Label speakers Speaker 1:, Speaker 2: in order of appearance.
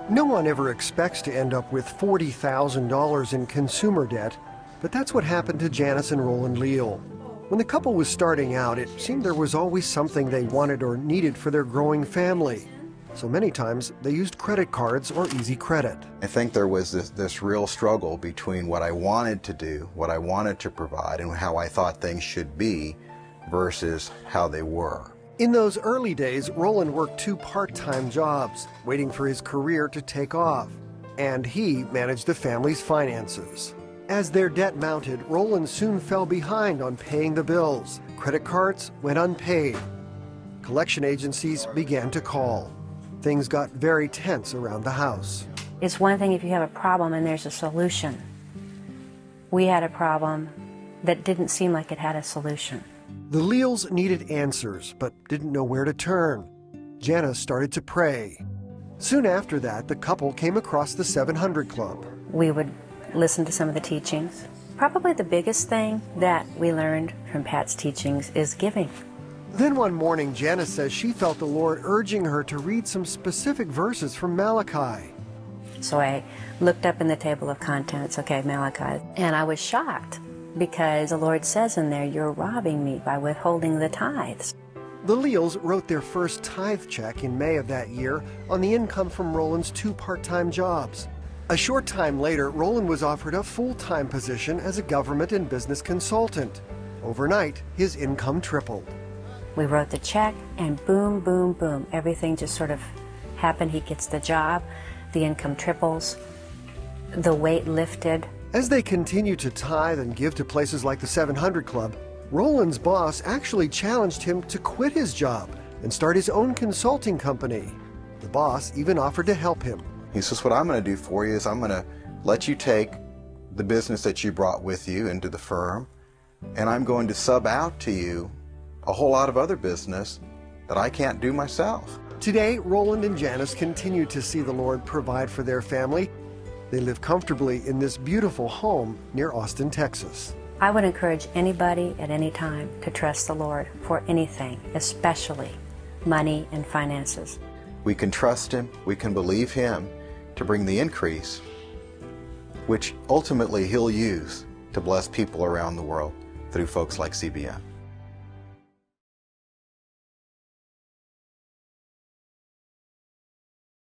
Speaker 1: No one ever expects to end up with $40,000 in consumer debt, but that's what happened to Janice and Roland Leal. When the couple was starting out, it seemed there was always something they wanted or needed for their growing family. So many times they used credit cards or easy credit.
Speaker 2: I think there was this real struggle between what I wanted to do, what I wanted to provide, and how I thought things should be versus how they were.
Speaker 1: In those early days, Roland worked 2 part-time jobs, waiting for his career to take off. And he managed the family's finances. As their debt mounted, Roland soon fell behind on paying the bills. Credit cards went unpaid. Collection agencies began to call. Things got very tense around the house.
Speaker 3: It's one thing if you have a problem and there's a solution. We had a problem that didn't seem like it had a solution.
Speaker 1: The Leals needed answers, but didn't know where to turn. Janice started to pray. Soon after that, the couple came across the 700 Club.
Speaker 3: We would listen to some of the teachings. Probably the biggest thing that we learned from Pat's teachings is giving.
Speaker 1: Then one morning, Janice says she felt the Lord urging her to read some specific verses from Malachi.
Speaker 3: So I looked up in the table of contents, okay, Malachi, and I was shocked because the Lord says in there, you're robbing me by withholding the tithes.
Speaker 1: The Leals wrote their first tithe check in May of that year on the income from Roland's 2 part-time jobs. A short time later, Roland was offered a full-time position as a government and business consultant. Overnight, his income tripled.
Speaker 3: We wrote the check, and boom, boom, boom, everything just sort of happened. He gets the job, the income triples, the weight lifted.
Speaker 1: As they continued to tithe and give to places like the 700 Club, Roland's boss actually challenged him to quit his job and start his own consulting company. The boss even offered to help him.
Speaker 2: He says, what I'm going to do for you is I'm going to let you take the business that you brought with you into the firm, and I'm going to sub out to you a whole lot of other business that I can't do myself.
Speaker 1: Today, Roland and Janice continue to see the Lord provide for their family. They live comfortably in this beautiful home near Austin, Texas.
Speaker 3: I would encourage anybody at any time to trust the Lord for anything, especially money and finances.
Speaker 2: We can trust Him, we can believe Him to bring the increase, which ultimately He'll use to bless people around the world through folks like CBN.